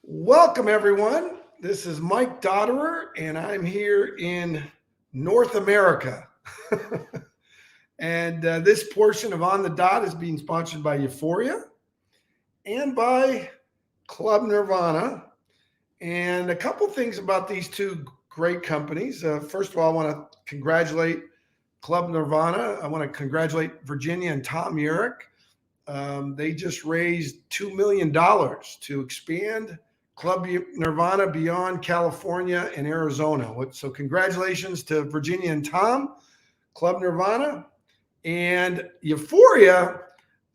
Welcome, everyone. This is Mike Dotterer, and I'm here in North America. and this portion of On the Dot is being sponsored by Uföria and by Club Nirvana. And a couple things about these two great companies. First of all, I want to congratulate Club Nirvana. I want to congratulate Virginia and Tom Urich. They just raised $2 million to expand Club Nirvana beyond California and Arizona. So congratulations to Virginia and Tom, Club Nirvana. And Uföria,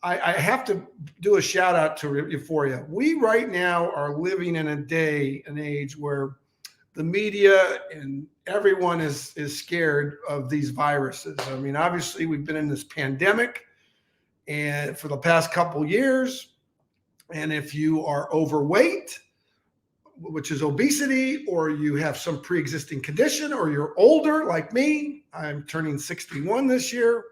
I have to do a shout out to Uföria. We right now are living in a day and age where the media and everyone is scared of these viruses. I mean, obviously we've been in this pandemic and for the past couple years. And if you are overweight, which is obesity, or you have some pre-existing condition, or you're older like me, I'm turning 61 this year,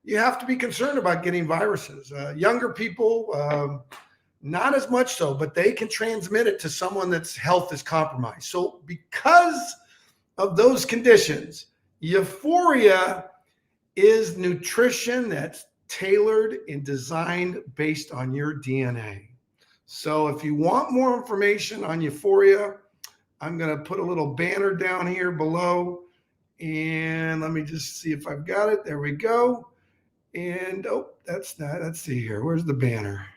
you have to be concerned about getting viruses. Younger people, not as much so, but they can transmit it to someone that's health is compromised. So because of those conditions, Uföria is nutrition that's tailored and designed based on your DNA. So if you want more information on Uföria, I'm going to put a little banner down here below. And let me just see if I've got it. There we go. And that's not. Let's see here. Where's the banner?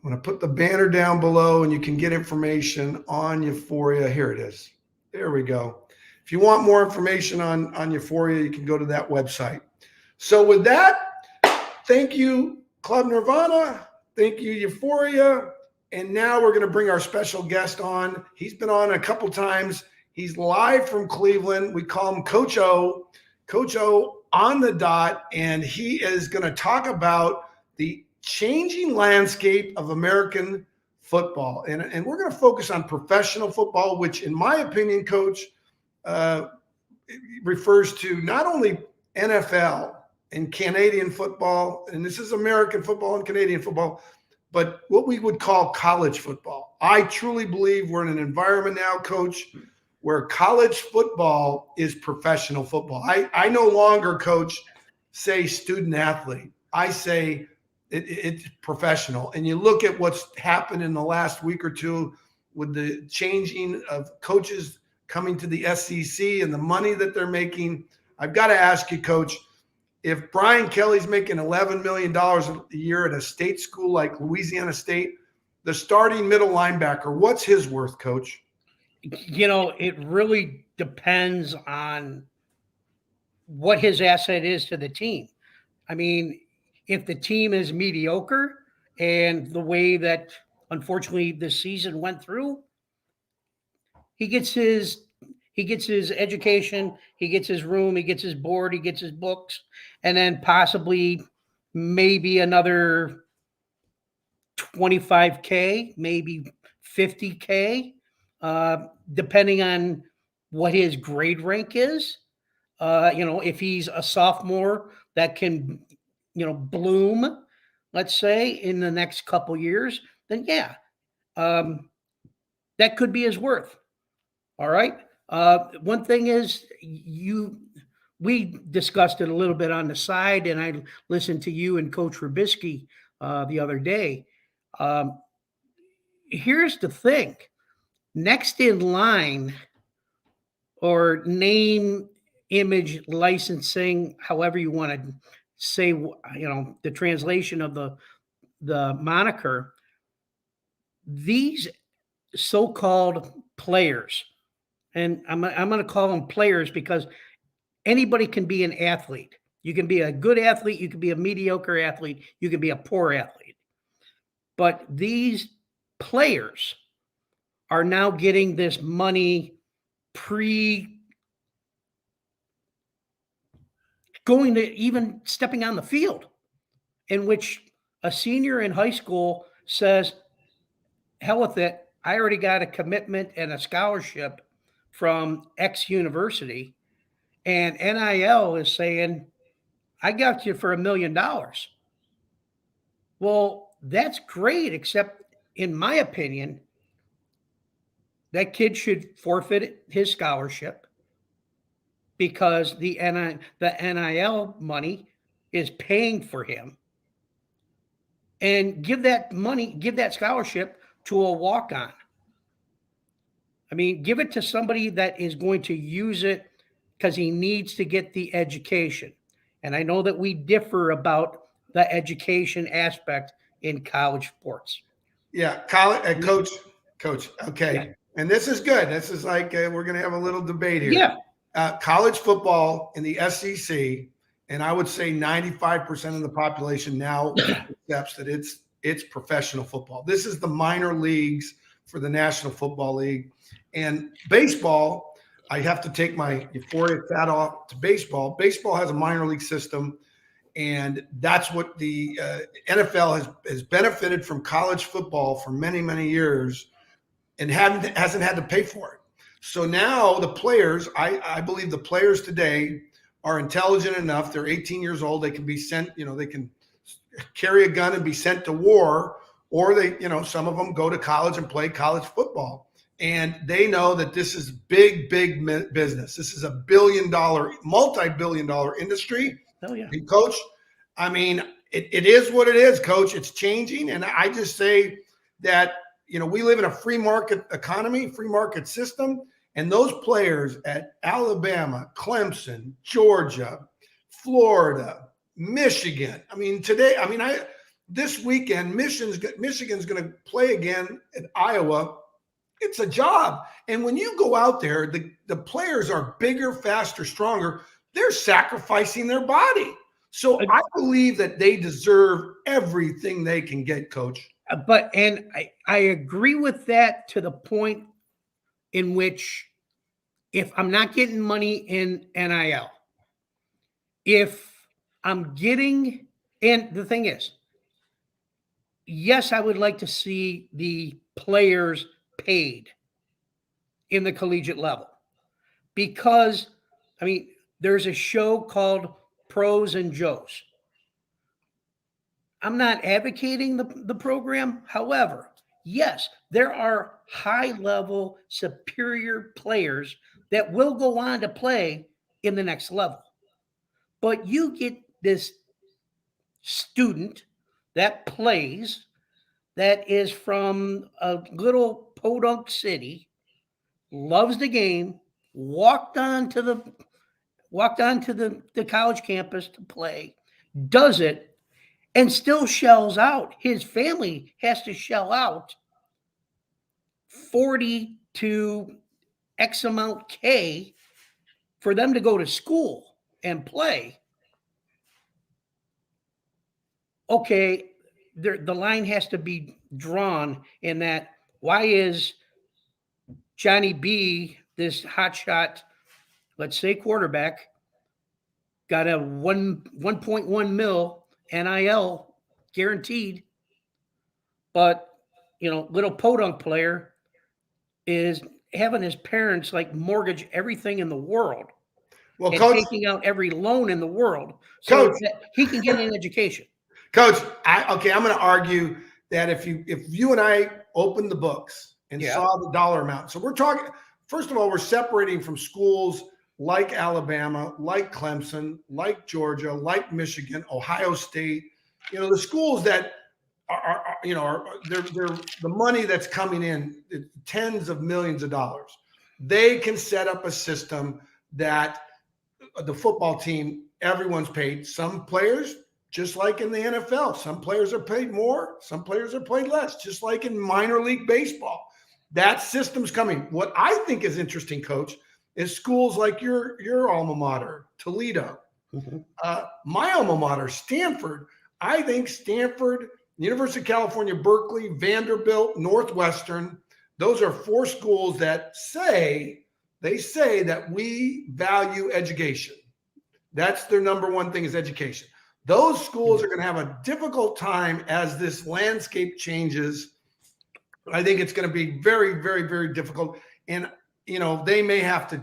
I'm going to put the banner down below and you can get information on Uföria. Here it is. There we go. If you want more information on Uföria, you can go to that website. So with that, thank you, Club Nirvana. Thank you, Uföria. And now we're going to bring our special guest on. He's been on a couple times. He's live from Cleveland. We call him Coach O, Coach O on the dot. And he is going to talk about the changing landscape of American football. And we're going to focus on professional football, which in my opinion, Coach, refers to not only NFL and Canadian football, and this is American football and Canadian football, but what we would call college football. I truly believe we're in an environment now, Coach, where college football is professional football. I no longer, Coach, say student athlete. I say it's professional. And you look at what's happened in the last week or two with the changing of coaches coming to the SEC and the money that they're making. I've got to ask you, Coach, if Brian Kelly's making $11 million a year at a state school like Louisiana State, the starting middle linebacker, what's his worth, Coach? You know, it really depends on what his asset is to the team. I mean, if the team is mediocre and the way that, unfortunately, this season went through, he gets his education, he gets his room, he gets his board, he gets his books, and then possibly maybe another 25K, maybe 50K, depending on what his grade rank is. If he's a sophomore that can, bloom, let's say, in the next couple years, then yeah, that could be his worth. All right. One thing is we discussed it a little bit on the side, and I listened to you and Coach Rubisky the other day. Here's the thing. Next in line, or name, image, licensing, however you want to say, the translation of the moniker, these so-called players, and I'm going to call them players because anybody can be an athlete. You can be a good athlete. You can be a mediocre athlete. You can be a poor athlete. But these players are now getting this money going to even stepping on the field, in which a senior in high school says, hell with it. I already got a commitment and a scholarship from X university, and NIL is saying, I got you for $1 million. Well, that's great, except in my opinion, that kid should forfeit his scholarship because the NIL money is paying for him, and give that scholarship to a walk-on. I mean, give it to somebody that is going to use it because he needs to get the education. And I know that we differ about the education aspect in college sports. Yeah, college, coach. Yeah. Okay, and this is good. This is like we're going to have a little debate here. Yeah. College football in the SEC, and I would say 95% of the population now accepts that it's professional football. This is the minor leagues for the National Football League, and baseball. I have to take my Uföria hat off to baseball. Baseball has a minor league system. And that's what the NFL has benefited from college football for many, many years and hasn't had to pay for it. So now the players, I believe the players today are intelligent enough. They're 18 years old. They can be sent, they can carry a gun and be sent to war, or some of them go to college and play college football. And they know that this is big, big business. This is a multi-billion-dollar industry. Oh, yeah. And coach, I mean, it is what it is, coach. It's changing. And I just say that, we live in a free market economy, free market system. And those players at Alabama, Clemson, Georgia, Florida, Michigan. I mean, this weekend, Michigan's going to play again at Iowa. It's a job. And when you go out there, the players are bigger, faster, stronger. They're sacrificing their body. So I believe that they deserve everything they can get, coach. And I agree with that to the point in which if I'm not getting money in NIL, if I'm getting, and the thing is, yes, I would like to see the players paid in the collegiate level because, I mean, there's a show called Pros and Joes. I'm not advocating the program. However, yes, there are high-level, superior players that will go on to play in the next level. But you get this student that plays, that is from a little podunk city, loves the game, walked onto the college campus to play, does it, and still shells out. His family has to shell out 40 to X amount K for them to go to school and play. Okay, the line has to be drawn in that. Why is Johnny B, this hotshot, let's say quarterback, got a 1.1 mil NIL guaranteed, but little podunk player is having his parents mortgage everything in the world, and Coach, taking out every loan in the world so that he can get an education. Coach, I'm going to argue that if you and I opened the books and saw the dollar amount, so we're talking. First of all, we're separating from schools like Alabama, like Clemson, like Georgia, like Michigan, Ohio State. The schools that they're the money that's coming in, tens of millions of dollars. They can set up a system that the football team, everyone's paid. Some players, just like in the NFL, some players are paid more, some players are paid less, just like in minor league baseball. That system's coming. What I think is interesting, Coach, is schools like your alma mater, Toledo, my alma mater, Stanford. I think Stanford, University of California, Berkeley, Vanderbilt, Northwestern, those are four schools that say that we value education. That's their number one thing is education. Those schools are going to have a difficult time as this landscape changes. I think it's going to be very, very, very difficult. And, they may have to,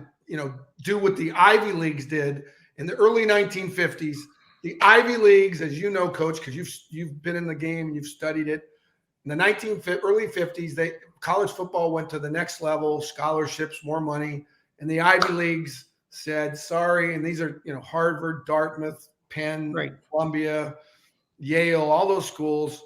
do what the Ivy Leagues did in the early 1950s. The Ivy Leagues, as you know, Coach, because you've been in the game and you've studied it, In the early 50s, college football went to the next level, scholarships, more money, and the Ivy Leagues said, sorry, and these are, Harvard, Dartmouth, Penn, Right. Columbia, Yale, all those schools,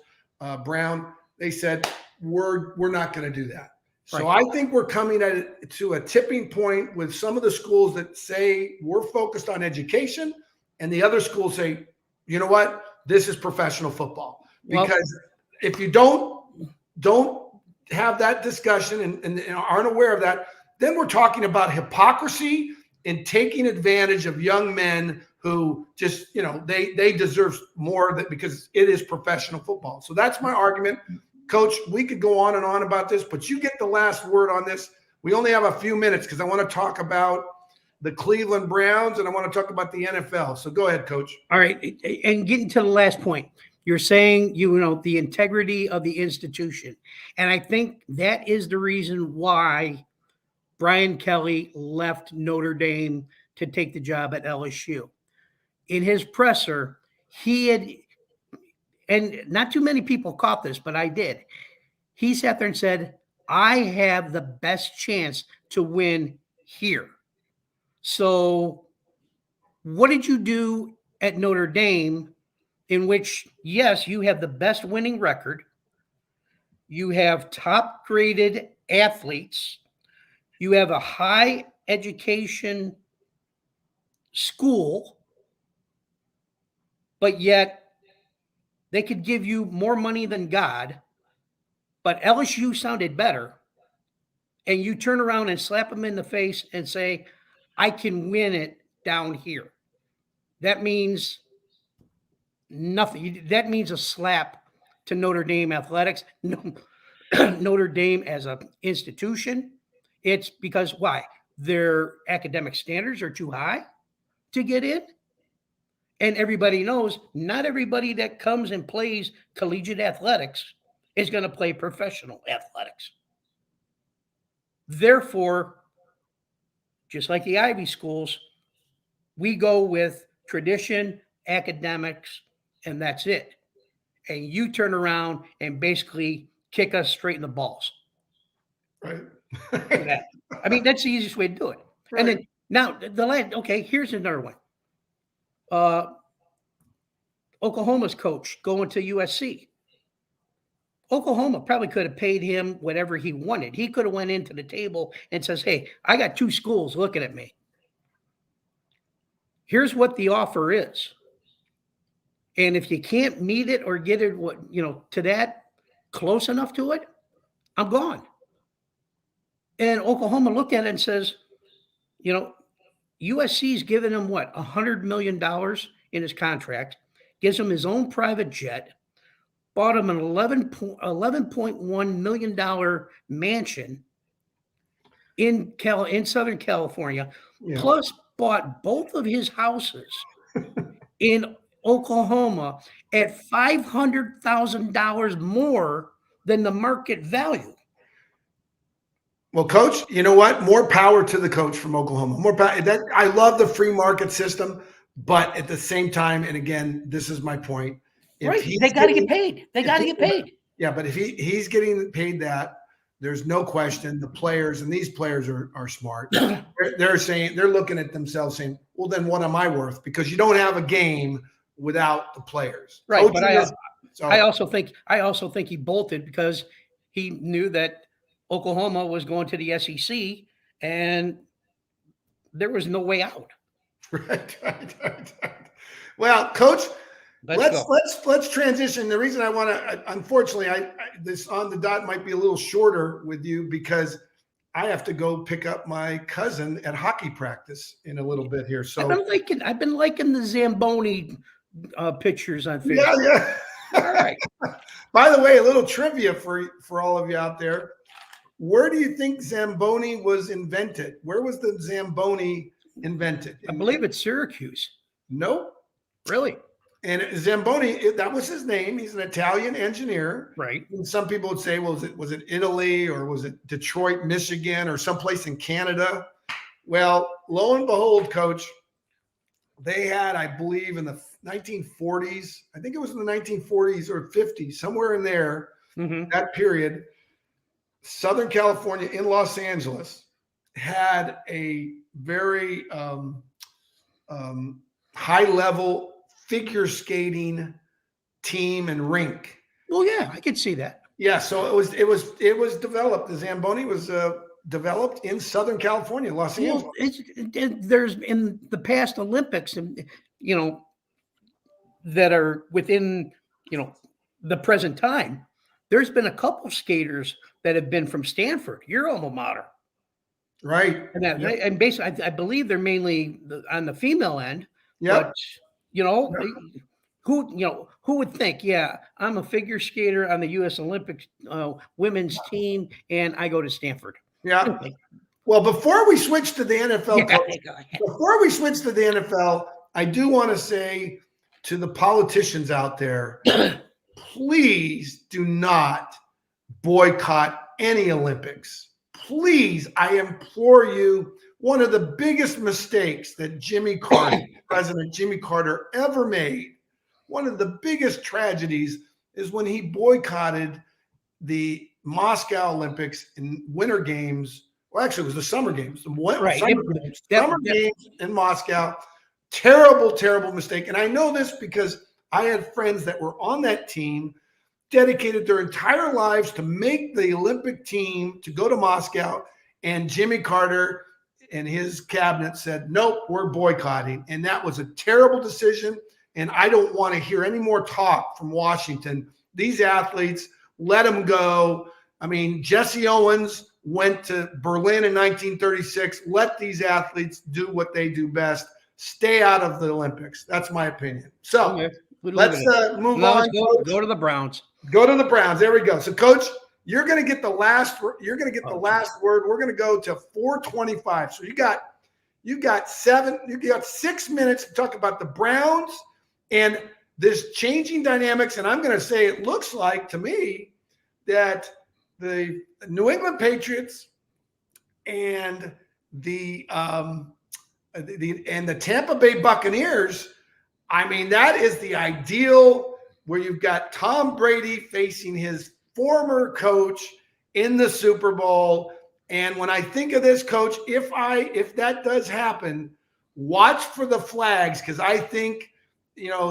Brown, they said, we're not going to do that. So Right. I think we're coming to a tipping point with some of the schools that say we're focused on education, and the other schools say, you know what, this is professional football. Because if you don't have that discussion and aren't aware of that, then we're talking about hypocrisy and taking advantage of young men who just, they deserve more because it is professional football. So that's my argument. Coach, we could go on and on about this, but you get the last word on this. We only have a few minutes because I want to talk about the Cleveland Browns and I want to talk about the NFL. So go ahead, Coach. All right. And getting to the last point, you're saying, the integrity of the institution. And I think that is the reason why Brian Kelly left Notre Dame to take the job at LSU. In his presser, he had, and not too many people caught this, but I did. He sat there and said, I have the best chance to win here. So what did you do at Notre Dame in which, yes, you have the best winning record, you have top graded athletes, you have a high education school, but yet they could give you more money than God, but LSU sounded better, and you turn around and slap them in the face and say, I can win it down here. That means nothing. That means a slap to Notre Dame athletics. Notre Dame as an institution. It's because why? Their academic standards are too high to get in. And everybody knows not everybody that comes and plays collegiate athletics is going to play professional athletics. Therefore, just like the Ivy schools, we go with tradition, academics, and that's it. And you turn around and basically kick us straight in the balls. Right. I mean, that's the easiest way to do it. Right. And then now here's another one. Oklahoma's coach going to USC. Oklahoma probably could have paid him whatever he wanted. He could have went into the table and says, hey, I got 2 schools looking at me. Here's what the offer is. And if you can't meet it or get it, to that close enough to it, I'm gone. And Oklahoma looked at it and says, USC's giving him what, $100 million in his contract, gives him his own private jet, bought him an $11.1 million mansion in Southern California, plus bought both of his houses in Oklahoma at $500,000 more than the market value. Well, Coach, you know what? More power to the coach from Oklahoma. More power. I love the free market system, but at the same time, and again, this is my point. Right. They got to get paid. They got to get paid. Yeah, but if he's getting paid that, there's no question the players, and these players are smart. They're looking at themselves saying, well, then what am I worth? Because you don't have a game without the players. Right. Coaching but I also think he bolted because he knew that Oklahoma was going to the SEC and there was no way out. Right. Well, Coach, let's transition. The reason I want to, unfortunately, this on the dot might be a little shorter with you because I have to go pick up my cousin at hockey practice in a little bit here. So I've been liking the Zamboni pictures on Facebook. Yeah. All right. By the way, a little trivia for all of you out there. Where do you think Zamboni was invented? Where was the Zamboni invented? I believe it's Syracuse. Nope. Really? And Zamboni, that was his name. He's an Italian engineer. Right. And some people would say, well, was it Italy or was it Detroit, Michigan, or someplace in Canada? Well, lo and behold, Coach, they had, I believe, in the 1940s, I think it was in the 1940s or 50s, somewhere in there, Mhm. that period, Southern California in Los Angeles had a very high level figure skating team and rink. Well, yeah, I could see that. Yeah, so it was developed. The Zamboni was developed in Southern California, Los Angeles. Well, there's in the past Olympics, and you know that are within the present time. There's been a couple skaters that have been from Stanford, your alma mater, Right. and that Yep. and basically, I believe they're mainly on the female end. Yep. But you know, Yep. who would think? Yeah, I'm a figure skater on the U.S. Olympic women's team, and I go to Stanford. Yeah. Well, before we switch to the NFL, Yeah, Coach, before we switch to the NFL, I do want to say to the politicians out there, please do not boycott any Olympics. Please, I implore you, one of the biggest mistakes that President Jimmy Carter ever made, one of the biggest tragedies is when he boycotted the Moscow Olympics in Winter Games. Well, actually, it was the Summer Games. Right. Summer Games in Moscow. Terrible, terrible mistake. And I know this because I had friends that were on that team, dedicated their entire lives to make the Olympic team to go to Moscow. And Jimmy Carter and his cabinet said, nope, we're boycotting. And that was a terrible decision. And I don't want to hear any more talk from Washington. These athletes, let them go. I mean, Jesse Owens went to Berlin in 1936. Let these athletes do what they do best. Stay out of the Olympics. That's my opinion. So let's move on. Go to the Browns. Go to the Browns. There we go. So, Coach, you're going to get the last. You're going to get the last word. We're going to go to 4:25. So you got 6 minutes to talk about the Browns and this changing dynamics. And I'm going to say it looks like to me that the New England Patriots and the Tampa Bay Buccaneers. I mean, that is the ideal where you've got Tom Brady facing his former coach in the Super Bowl. And when I think of this, Coach, if that does happen, watch for the flags, because I think,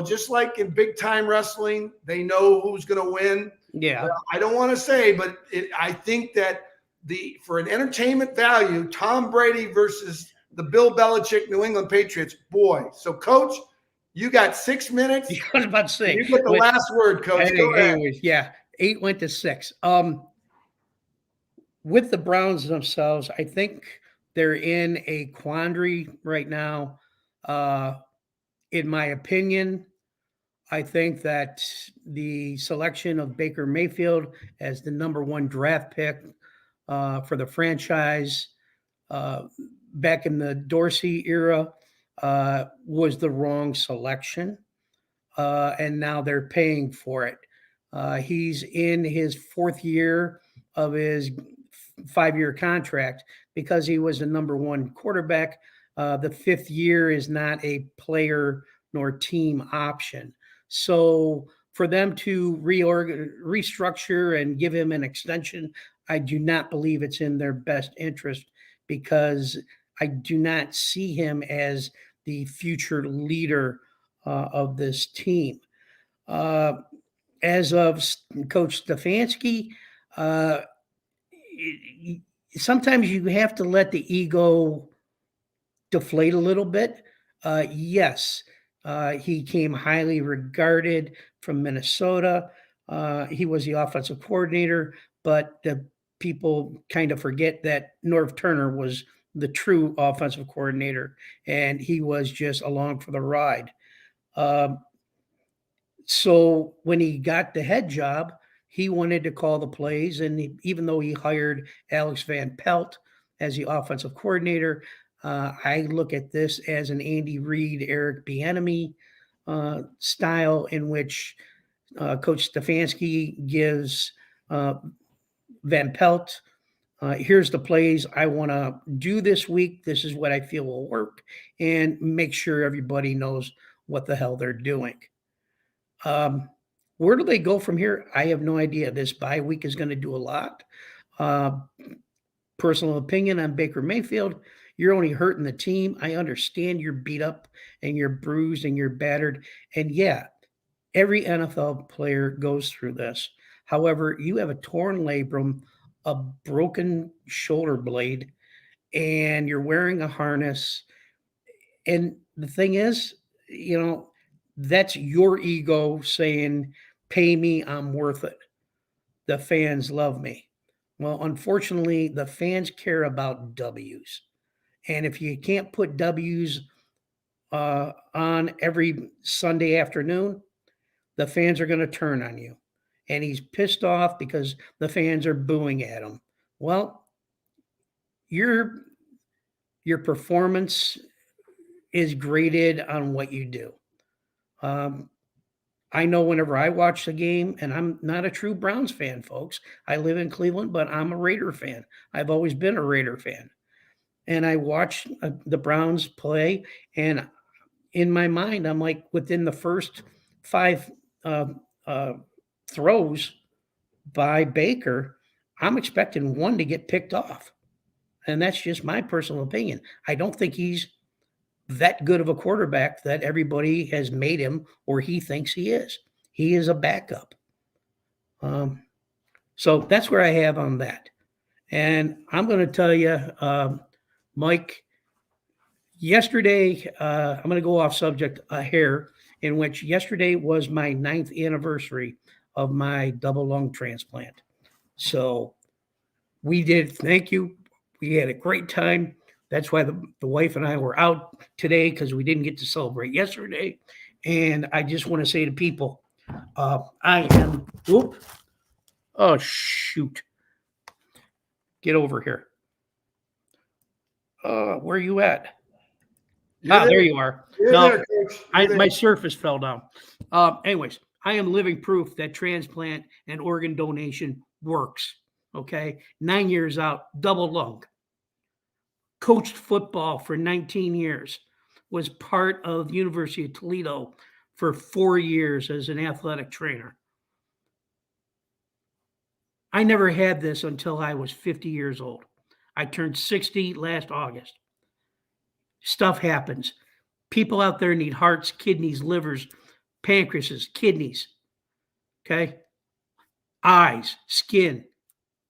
just like in big time wrestling, they know who's going to win. Yeah. Well, I don't want to say, but I think that for an entertainment value, Tom Brady versus the Bill Belichick New England Patriots, boy. So, Coach, you got 6 minutes. I was about to say. You get the last word, Coach. Go ahead. Anyways, yeah, 8 went to 6. With the Browns themselves, I think they're in a quandary right now. In my opinion, I think that the selection of Baker Mayfield as the number 1 draft pick for the franchise back in the Dorsey era was the wrong selection. And now they're paying for it. He's in his 4th year of his 5-year contract because he was the number 1 quarterback. The 5th year is not a player nor team option. So for them to restructure and give him an extension, I do not believe it's in their best interest, because I do not see him as the future leader of this team. As of Coach Stefanski, sometimes you have to let the ego deflate a little bit. Yes, he came highly regarded from Minnesota. He was the offensive coordinator, but the people kind of forget that Norv Turner was the true offensive coordinator, and he was just along for the ride. So when he got the head job, he wanted to call the plays, and even though he hired Alex Van Pelt as the offensive coordinator, I look at this as an Andy Reid, Eric Bieniemy style, in which Coach Stefanski gives Van Pelt, here's the plays I want to do this week. This is what I feel will work, and make sure everybody knows what the hell they're doing. Where do they go from here? I have no idea. This bye week is going to do a lot. Uh, Personal opinion on Baker Mayfield. You're only hurting the team. I understand you're beat up and you're bruised and you're battered. And yeah, every NFL player goes through this. However, you have a torn labrum, a broken shoulder blade, and you're wearing a harness. And the thing is, that's your ego saying, pay me, I'm worth it. The fans love me. Well, unfortunately, the fans care about W's. And if you can't put W's on every Sunday afternoon, the fans are going to turn on you. And he's pissed off because the fans are booing at him. Well, your performance is graded on what you do. Um, I know whenever I watch the game, and I'm not a true Browns fan, folks. I live in Cleveland, but I'm a Raider fan. I've always been a Raider fan. And I watch the Browns play, and in my mind, I'm like, within the first five uh, uh, throws by Baker, I'm expecting one to get picked off. And that's just my personal opinion. I don't think he's that good of a quarterback that everybody has made him or he thinks he is. He is a backup. So that's where I have on that. And I'm going to tell you, Mike, yesterday, I'm going to go off subject a hair, in which yesterday was my 9th anniversary of my double lung transplant. So we did, thank you. We had a great time. That's why the wife and I were out today, because we didn't get to celebrate yesterday. And I just want to say to people, I am, oh, shoot. Get over here. Where are you at? There you are. You're No, there, Coach. You're there. my surface fell down. Anyways, I am living proof that transplant and organ donation works. Okay. 9 years out, double lung. Coached football for 19 years. Was part of the University of Toledo for 4 years as an athletic trainer. I never had this until I was 50 years old. I turned 60 last August. Stuff happens. People out there need hearts, kidneys, livers, pancreases, kidneys, okay? Eyes, skin,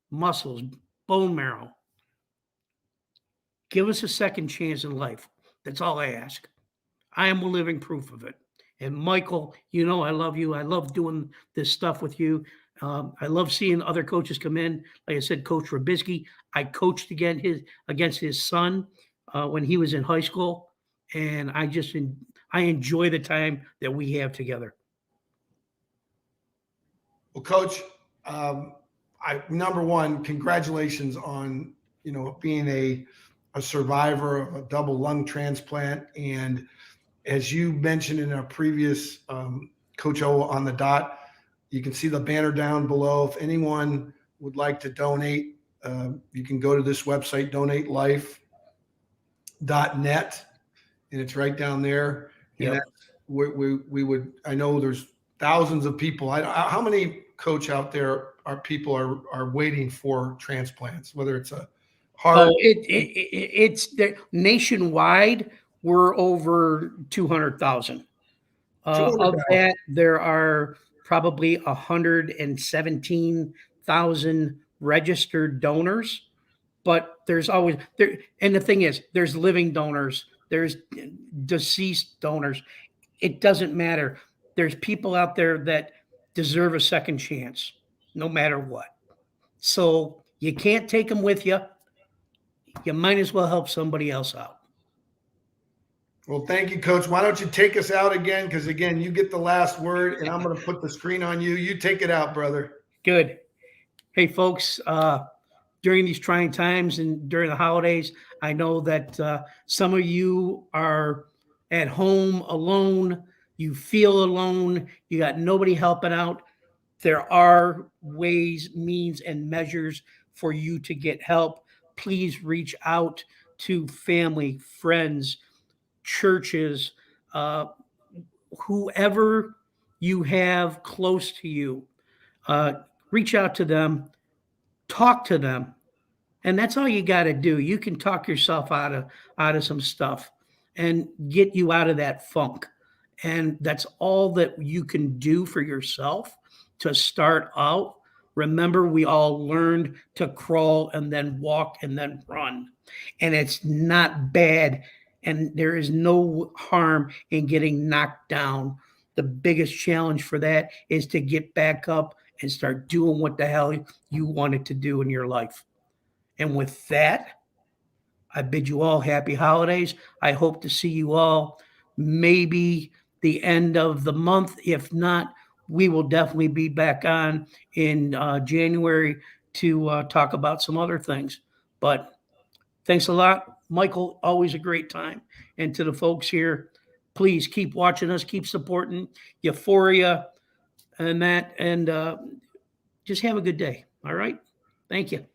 muscles, bone marrow. Give us a second chance in life. That's all I ask. I am a living proof of it. And Michael, I love you. I love doing this stuff with you. I love seeing other coaches come in. Like I said, Coach Rabisky, I coached against his son when he was in high school. And I enjoy the time that we have together. Well, Coach, number one, congratulations on being a survivor of a double lung transplant. And as you mentioned in our previous Coach O on the dot, you can see the banner down below. If anyone would like to donate, you can go to this website, donatelife.net, and it's right down there. Yep. And we would, I know there's thousands of people. How many, Coach, out there people are waiting for transplants, whether it's a heart? It's nationwide. We're over 200,000. Of that, there are probably 117,000 registered donors. But there's always there, and the thing is, there's living donors, there's deceased donors. It doesn't matter. There's people out there that deserve a second chance, no matter what. So you can't take them with you. You might as well help somebody else out. Well, thank you, Coach. Why don't you take us out again? Because, again, you get the last word, and I'm going to put the screen on you. You take it out, brother. Good. Hey, folks, during these trying times and during the holidays, I know that some of you are at home alone. You feel alone. You got nobody helping out. There are ways, means, and measures for you to get help. Please reach out to family, friends, churches, whoever you have close to you. Reach out to them, talk to them, and that's all you got to do. You can talk yourself out of some stuff and get you out of that funk. And that's all that you can do for yourself to start out. Remember, we all learned to crawl and then walk and then run. And it's not bad. And there is no harm in getting knocked down. The biggest challenge for that is to get back up and start doing what the hell you wanted to do in your life. And with that, I bid you all happy holidays. I hope to see you all maybe the end of the month. If not, we will definitely be back on in January to talk about some other things. But thanks a lot, Michael. Always a great time. And to the folks here, please keep watching us, keep supporting Uföria and that, and just have a good day. All right. Thank you.